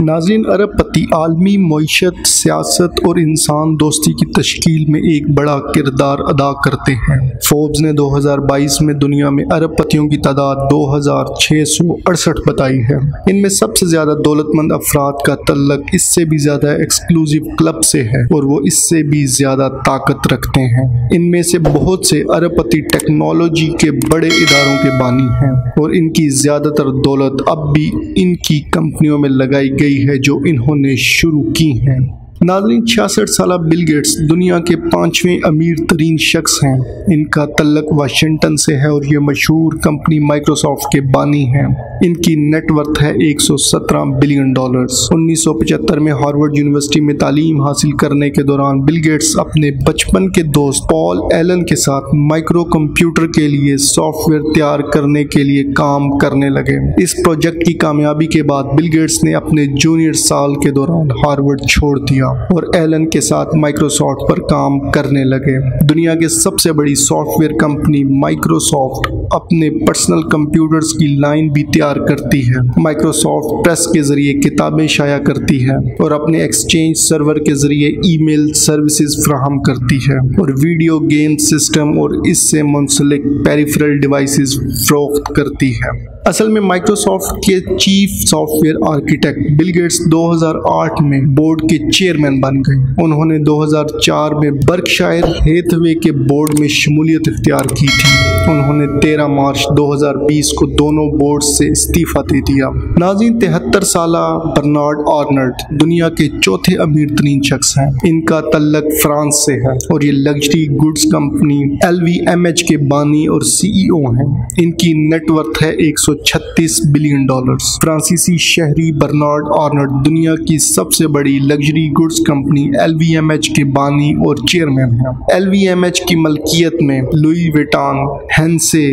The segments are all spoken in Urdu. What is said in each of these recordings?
ناظرین، ارب پتی عالمی معیشت، سیاست اور انسان دوستی کی تشکیل میں ایک بڑا کردار ادا کرتے ہیں۔ فوربس نے 2022 میں دنیا میں ارب پتیوں کی تعداد 2668 بتائی ہے۔ ان میں سب سے زیادہ دولت مند افراد کا تعلق اس سے بھی زیادہ ایکسکلوسیو کلب سے ہے اور وہ اس سے بھی زیادہ طاقت رکھتے ہیں۔ ان میں سے بہت سے ارب پتی ٹیکنالوجی کے بڑے اداروں کے بانی ہیں اور ان کی زیادہ تر دولت اب بھی ان کی کمپنیوں میں لگائی گئی ہے جو انہوں نے شروع کی ہیں۔ ناظرین، 66 سالہ بل گیٹس دنیا کے 5ویں امیر ترین شخص ہیں۔ ان کا تعلق واشنگٹن سے ہے اور یہ مشہور کمپنی مائکروسافٹ کے بانی ہیں۔ ان کی نیٹ ورتھ ہے $117 بلین۔ 1975 میں ہارورڈ یونیورسٹی میں تعلیم حاصل کرنے کے دوران بل گیٹس اپنے بچپن کے دوست پال ایلن کے ساتھ مائکرو کمپیوٹر کے لیے سافٹ ویئر تیار کرنے کے لیے کام کرنے لگے۔ اس پروجیکٹ کی کامیابی کے بعد بل گیٹس نے اپنے جونیئر سال کے دوران ہارورڈ چھوڑ دیا اور ایلن کے ساتھ مائکروسافٹ پر کام کرنے لگے۔ دنیا کے سب سے بڑی سافٹ ویئر کمپنی مائکروسافٹ اپنے پرسنل کمپیوٹرز کی لائن بھی تیار کرتی ہے۔ مائکروسافٹ پریس کے ذریعے کتابیں شائع کرتی ہے اور اپنے ایکسچینج سرور کے ذریعے ای میل سروسز فراہم کرتی ہے اور ویڈیو گیم سسٹم اور اس سے منسلک پیریفرل ڈیوائسز فروخت کرتی ہے۔ اصل میں مائکروسافٹ کے chief software architect Bill Gates 2008 میں بورڈ کے چیئرمین بن گئے۔ انہوں نے 2004 میں برکشائر ہیتھوے کے بورڈ میں شمولیت اختیار کی تھی۔ انہوں نے 13 مارچ 2020 کو دونوں بورڈ سے استعفیٰ دے دیا۔ ناظرین، 73 سالہ برنارڈ آرنلڈ دنیا کے چوتھے امیر ترین شخص ہیں۔ ان کا تعلق فرانس سے ہے اور یہ لگژری گڈز کمپنی LVMH کے بانی اور CEO ہیں۔ ان کی نیٹ ورتھ ہے $136 بلین۔ فرانسیسی شہری برنارڈ آرنلڈ دنیا کی سب سے بڑی لگژری گڈز کمپنی LVMH کے بانی اور چیئرمین ہیں۔ LVMH کی ملکیت میں لوئی ویٹان، ہینسے،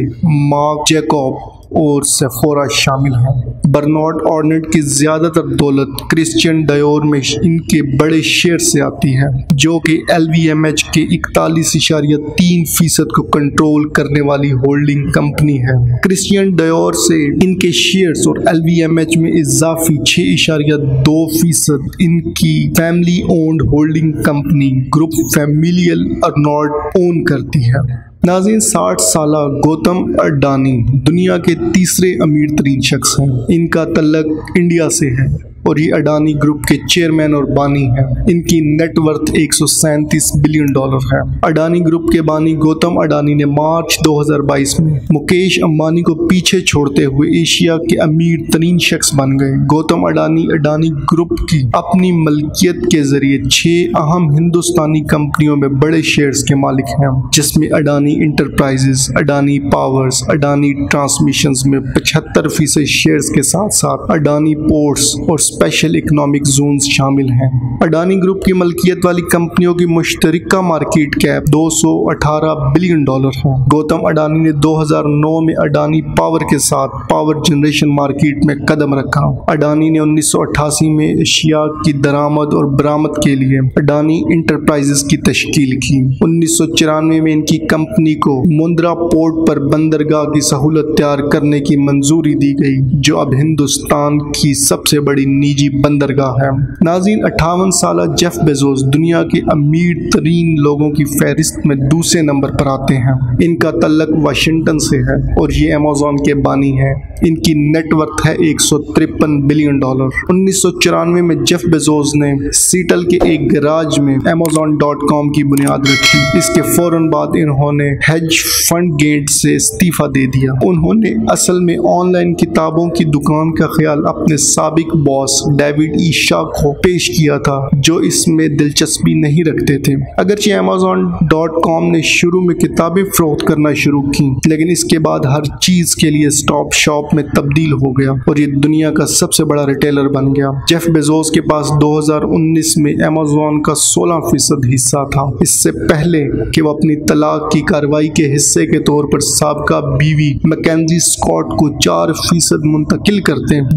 مارک جیکوب اور سیفورا شامل ہیں۔ برنارڈ آرنلڈ کی زیادہ تر دولت کرسچین ڈیور میں ان کے بڑے شیئر سے آتی ہے، جو کہ LVMH کے 41.3% کو کنٹرول کرنے والی ہولڈنگ کمپنی ہے۔ کرسچین ڈیور سے ان کے شیئرز اور LVMH میں اضافی 6.2% ان کی family owned holding company group familial Arnault own کرتی ہے۔ ناظرین، 60 سالہ گوتم اڈانی دنیا کے تیسرے امیر ترین شخص ہیں۔ ان کا تعلق انڈیا سے ہے اور یہ اڈانی گروپ کے چیئرمین اور بانی ہیں۔ ان کی نیٹ ورتھ $137 بلین ہے۔ اڈانی گروپ کے بانی گوتم اڈانی نے مارچ 2022 میں مکیش امبانی کو پیچھے چھوڑتے ہوئے ایشیا کے امیر ترین شخص بن گئے۔ گوتم اڈانی گروپ کی اپنی ملکیت کے ذریعے 6 اہم ہندوستانی کمپنیوں میں بڑے شیئرز کے مالک ہیں، جس میں Adani enterprises, Adani powers, Adani transmissions میں 75% شیئرز کے ساتھ ساتھ اڈانی پورٹس اور اسپیشل اکنامک زونز شامل ہیں۔ اڈانی گروپ کی ملکیت والی کمپنیوں کی مشترکہ مارکیٹ کیپ $218 بلین ہے۔ گوتم اڈانی نے 2009 میں اڈانی پاور کے ساتھ پاور جنریشن مارکیٹ میں قدم رکھا۔ اڈانی نے 1988 میں اشیاء کی درآمد اور برآمد کے لیے اڈانی انٹرپرائزز کی تشکیل کی۔ 1994 میں ان کی کمپنی کو مندرا پورٹ پر بندرگاہ کی سہولت تیار کرنے کی منظوری دی گئی، جو اب ہندوستان کی سب سے بڑی نجی بندرگاہ ہے۔ ناظرین، 58 سالہ جیف بیزوس دنیا کے امیر ترین لوگوں کی فہرست میں دوسرے نمبر پر آتے ہیں۔ ان کا تعلق واشنگٹن سے ہے اور یہ ایمیزون کے بانی ہیں۔ ان کی نیٹ ورتھ ہے $153 بلین۔ 1994 میں جیف بیزوس نے سیٹل کے ایک گراج میں Amazon.com کی بنیاد رکھی۔ اس کے فوراً بعد انہوں نے ہیج فنڈ گیٹ سے استعفیٰ دے دیا۔ انہوں نے اصل میں آن لائن کتابوں کی دکان کا خیال اپنے سابق باس ڈیوڈ ای شاہ کو پیش کیا تھا، جو اس میں دلچسپی نہیں رکھتے تھے۔ اگرچہ Amazon.com نے شروع میں کتابیں فروخت کرنا شروع کی، لیکن اس کے بعد ہر چیز کے لیے اسٹاپ شاپ میں تبدیل ہو گیا اور یہ دنیا کا سب سے بڑا ریٹیلر بن گیا۔ جیف بیزوس کے پاس 2019 میں Amazon کا 16% حصہ تھا، اس سے پہلے کہ وہ اپنی طلاق کی کارروائی کے حصے کے طور پر سابقہ بیوی میکنزی اسکاٹ کو 4% منتقل کرتے ہیں۔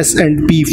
S&P